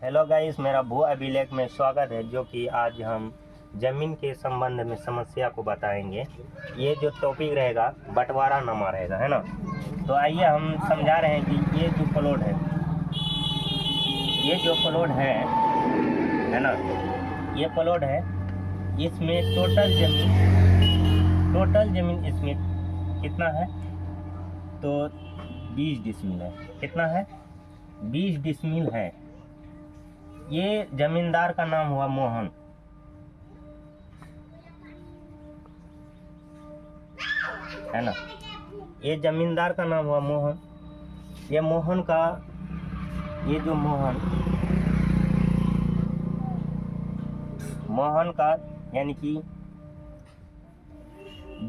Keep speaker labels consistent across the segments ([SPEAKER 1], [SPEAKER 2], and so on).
[SPEAKER 1] Hello guys, मेरा भू अभिलेख में स्वागत है। जो कि आज हम ज़मीन के संबंध में समस्या को बताएंगे। ये जो टॉपिक रहेगा बंटवारा नामा रहेगा, है ना। तो आइए हम समझा रहे हैं कि ये जो प्लॉट है, ये जो प्लॉट है ना, ये प्लॉट है। इसमें टोटल ज़मीन इसमें कितना है? तो 20 डिसमिल है। कितना है? 20 डिसमिल है। ये जमींदार का नाम हुआ मोहन, है ना। ये जमींदार का नाम हुआ मोहन। ये मोहन का, ये जो मोहन का यानी कि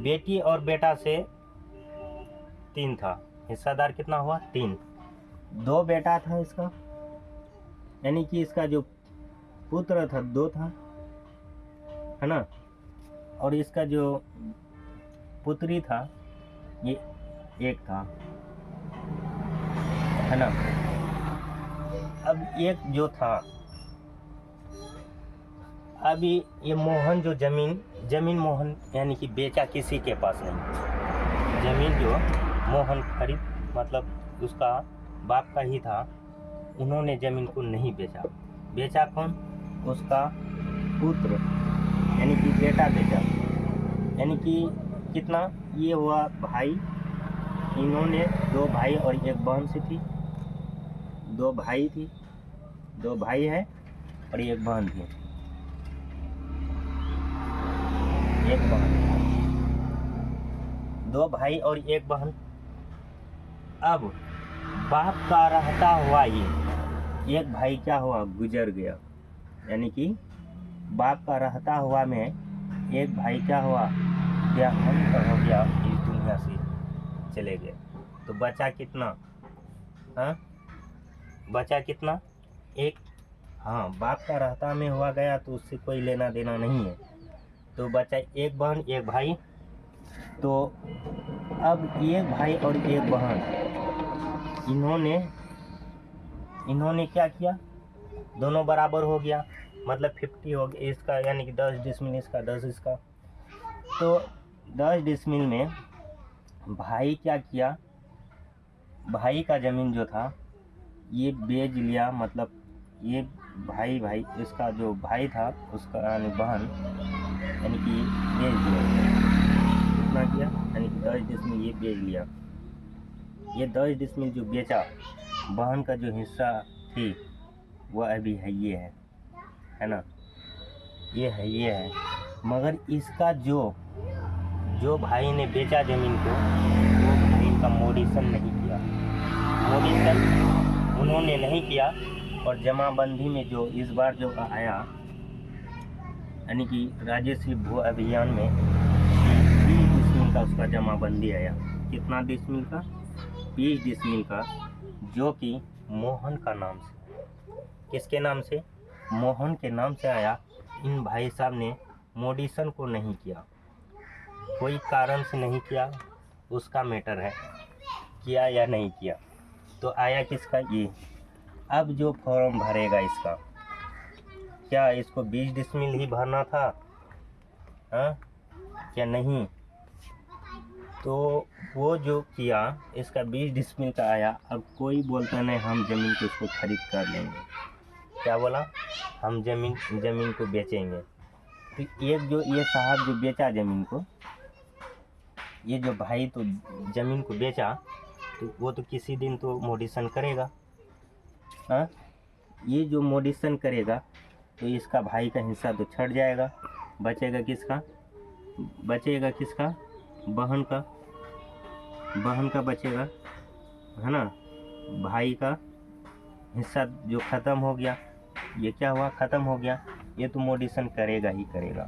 [SPEAKER 1] बेटी और बेटा से 3 था। हिस्सादार कितना हुआ? 3। 2 बेटा था इसका, यानी कि इसका जो पुत्र था 2 था, है ना। और इसका जो पुत्री था ये 1 था, है ना। अब एक जो था, अभी ये मोहन जो जमीन मोहन यानी कि बेचा किसी के पास नहीं। जमीन जो मोहन खरीद, मतलब उसका बाप का ही था। उन्होंने जमीन को नहीं बेचा। बेचा कौन? उसका पुत्र यानी कि बेटा बेचा। यानी कि कितना? ये हुआ भाई। इन्होंने 2 भाई और 1 बहन से थी। 2 भाई थी, 2 भाई है और 1 बहन थी। 1 बहन, 2 भाई और 1 बहन। अब बाप का रहता हुआ ये 1 भाई क्या हुआ? गुजर गया। यानी कि बाप का रहता हुआ में 1 भाई क्या हुआ? देहांत हो गया, इस दुनिया से चले गए। तो बचा कितना? हाँ, बचा कितना? 1। हाँ, बाप का रहता में हुआ गया तो उससे कोई लेना देना नहीं है। तो बचा 1 बहन 1 भाई। तो अब 1 भाई और 1 बहन, इन्होंने क्या किया? दोनों बराबर हो गया, मतलब 50 हो गया इसका, यानी कि 10 डिसमिल इसका, 10 इसका। तो 10 डिसमिल में भाई क्या किया? भाई का ज़मीन जो था ये बेच लिया। मतलब ये भाई इसका जो भाई था उसका यानी बहन, यानी कि बेच दिया। कितना किया? यानी कि 10 डिसमिल ये बेच लिया। ये 10 डिसमिल जो बेचा, बहन का जो हिस्सा थी वह अभी है, ये है ना। ये है। मगर इसका जो भाई ने बेचा ज़मीन को, वो भाई का मोडिशन नहीं किया। मोडिशन उन्होंने नहीं किया। और जमाबंदी में जो इस बार जो आया, यानी कि राजश्री भू अभियान में 20 डिसमिल का उसका जमाबंदी आया। कितना डिसमिल का? 20 डिसमिल का, जो कि मोहन का नाम से। किसके नाम से? मोहन के नाम से आया। इन भाई साहब ने मोडिशन को नहीं किया, कोई कारण से नहीं किया, उसका मैटर है किया या नहीं किया। तो आया किसका? ये। अब जो फॉर्म भरेगा इसका, क्या इसको 20 डिसमिल ही भरना था? हाँ क्या नहीं? तो वो जो किया, इसका 20 डिसमिल का आया। अब कोई बोलता नहीं हम ज़मीन को इसको खरीद कर लेंगे। क्या बोला? हम ज़मीन को बेचेंगे। तो एक जो ये साहब जो बेचा ज़मीन को, ये जो भाई तो ज़मीन को बेचा, तो वो तो किसी दिन तो मोडिशन करेगा। हाँ, ये जो मोडिशन करेगा तो इसका भाई का हिस्सा तो छट जाएगा। बचेगा किसका? बहन का बचेगा, है ना। भाई का हिस्सा जो ख़त्म हो गया, ये क्या हुआ? ख़त्म हो गया। ये तो मोडिशन करेगा ही करेगा।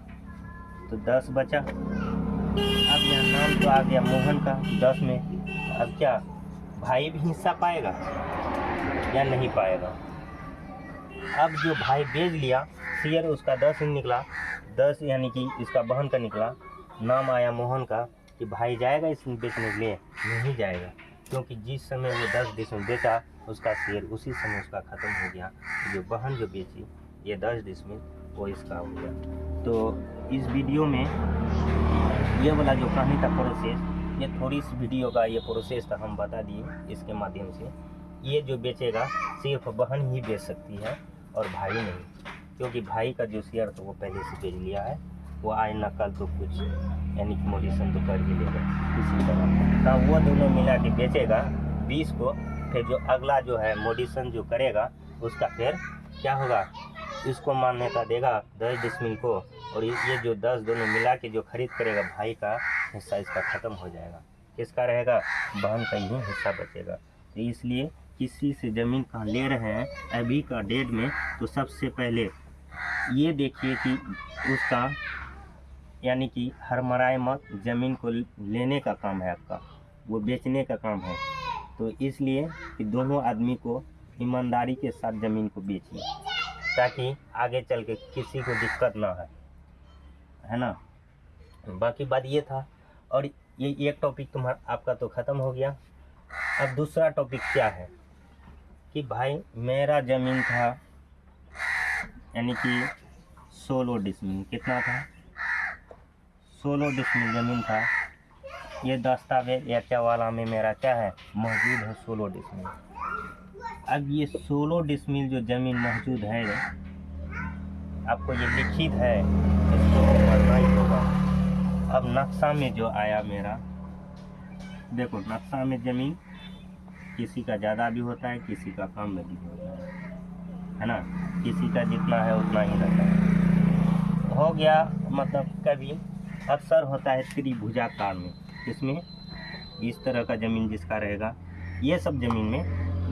[SPEAKER 1] तो 10 बचा। अब यहाँ नाम तो आ गया मोहन का 10 में। अब क्या भाई भी हिस्सा पाएगा या नहीं पाएगा? अब जो भाई बेच लिया, शेयर उसका 10 ही निकला। 10 यानी कि इसका बहन का निकला। नाम आया मोहन का कि भाई जाएगा इस बेचने के लिए? नहीं जाएगा। क्योंकि जिस समय वो 10 डिसमिल बेचा उसका शेयर उसी समय उसका ख़त्म हो गया। जो बहन जो बेची ये 10 डिसमिल वो इसका हो गया। तो इस वीडियो में ये वाला जो कहानी का प्रोसेस, ये थोड़ी सी वीडियो का ये प्रोसेस था हम बता दिए इसके माध्यम से। ये जो बेचेगा सिर्फ बहन ही बेच सकती है और भाई नहीं, क्योंकि भाई का जो शेयर था वो पहले से बेच लिया है। वो आज न कल तो कुछ यानी कि मोडिशन तो कर ही लेगा इसी तरह। तो वो दोनों मिला के बेचेगा 20 को, फिर जो अगला जो है मोडिशन जो करेगा उसका फिर क्या होगा, इसको मान्यता देगा 10 डिसमिल को, और ये जो 10 दोनों मिला के जो खरीद करेगा भाई का हिस्सा इसका ख़त्म हो जाएगा। किसका रहेगा, बहन का ही हिस्सा बचेगा। तो इसलिए किसी से ज़मीन कहाँ ले रहे हैं अभी का डेट में, तो सबसे पहले ये देखिए कि उसका यानी कि हरमराए मत, ज़मीन को लेने का काम है आपका, वो बेचने का काम है। तो इसलिए कि दोनों आदमी को ईमानदारी के साथ ज़मीन को बेचिए ताकि आगे चल के किसी को दिक्कत ना है ना। बाकी बात ये था, और ये एक टॉपिक आपका तो ख़त्म हो गया। अब दूसरा टॉपिक क्या है कि भाई मेरा ज़मीन था यानी कि 16 डिसमिल, कितना था, 16 डिसमिल ज़मीन था। ये दस्तावेज या वाला में मेरा क्या है मौजूद है 16 डिसमिल। अब ये 16 डिसमिल जो ज़मीन मौजूद है आपको ये लिखित है, इसको पढ़ना ही होगा। अब नक्शा में जो आया मेरा, देखो नक्शा में ज़मीन किसी का ज़्यादा भी होता है, किसी का कम में भी होता है ना। किसी का जितना है उतना ही रहता है। हो गया मतलब कभी अक्सर होता है त्रिभुजाकार में, इसमें इस तरह का ज़मीन जिसका रहेगा, ये सब ज़मीन में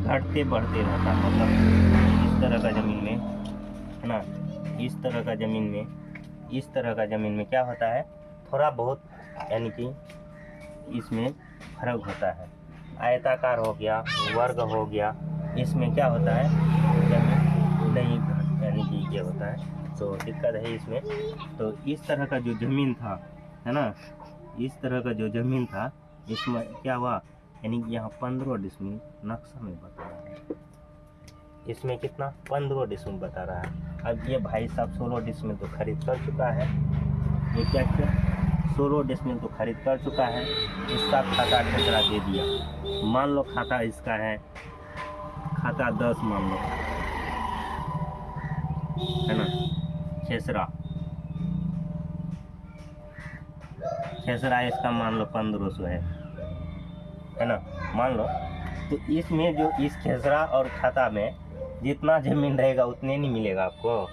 [SPEAKER 1] घटते बढ़ते रहता है। मतलब इस तरह का ज़मीन में है ना, इस तरह का ज़मीन में, इस तरह का ज़मीन में क्या होता है थोड़ा बहुत यानी कि इसमें फर्क होता है। आयताकार हो गया, वर्ग हो गया, इसमें क्या होता है ज़मीन नहीं यानी कि ये होता है, तो दिक्कत है इसमें। तो इस तरह का जो ज़मीन था है ना, इस तरह का जो ज़मीन था इसमें क्या हुआ यानी कि यहाँ 15 डिसमिल नक्शा में बता रहा है, इसमें कितना 15 डिसमिल बता रहा है। अब ये भाई साहब 16 डिसमिल तो खरीद कर चुका है, ये क्या किया 16 डिसमिल तो खरीद कर चुका है, इसका खाता ठेकरा दे दिया। मान लो खाता इसका है खाता 10 मान लो है ना, खेसरा इसका मान लो 1500 है ना, मान लो। तो इसमें जो इस खेसरा और खाता में जितना ज़मीन रहेगा उतने नहीं मिलेगा आपको।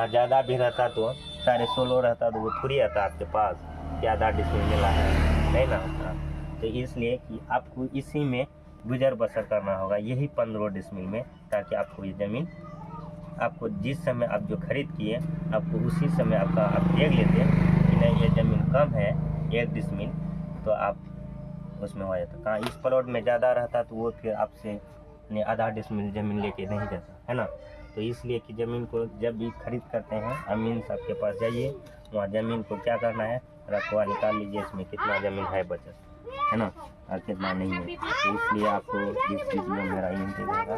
[SPEAKER 1] ज़्यादा भी रहता तो 16.5 रहता तो वो थोड़ी आता आपके पास, ज़्यादा डिसमिल मिला है नहीं ना होता। तो इसलिए कि आपको इसी में गुजर बसर करना होगा, यही 15 डिसमिल में, ताकि आपको ये ज़मीन आपको जिस समय आप जो खरीद किए आपको उसी समय आपका आप देख लेते कि नहीं ये ज़मीन कम है 1 डिसमिल, तो आप उसमें हो जाता। कहाँ इस प्लॉट में ज़्यादा रहता तो वो फिर आपसे आधा डिसमिल ज़मीन लेके नहीं जाता है ना। तो इसलिए कि ज़मीन को जब भी खरीद करते हैं अमीन साहब के पास जाइए, वहाँ ज़मीन को क्या करना है रखवा निकाल लीजिए इसमें कितना ज़मीन है बचत है ना और कितना नहीं है। तो इसलिए आपको इस वीडियो में मेरा यही रहेगा।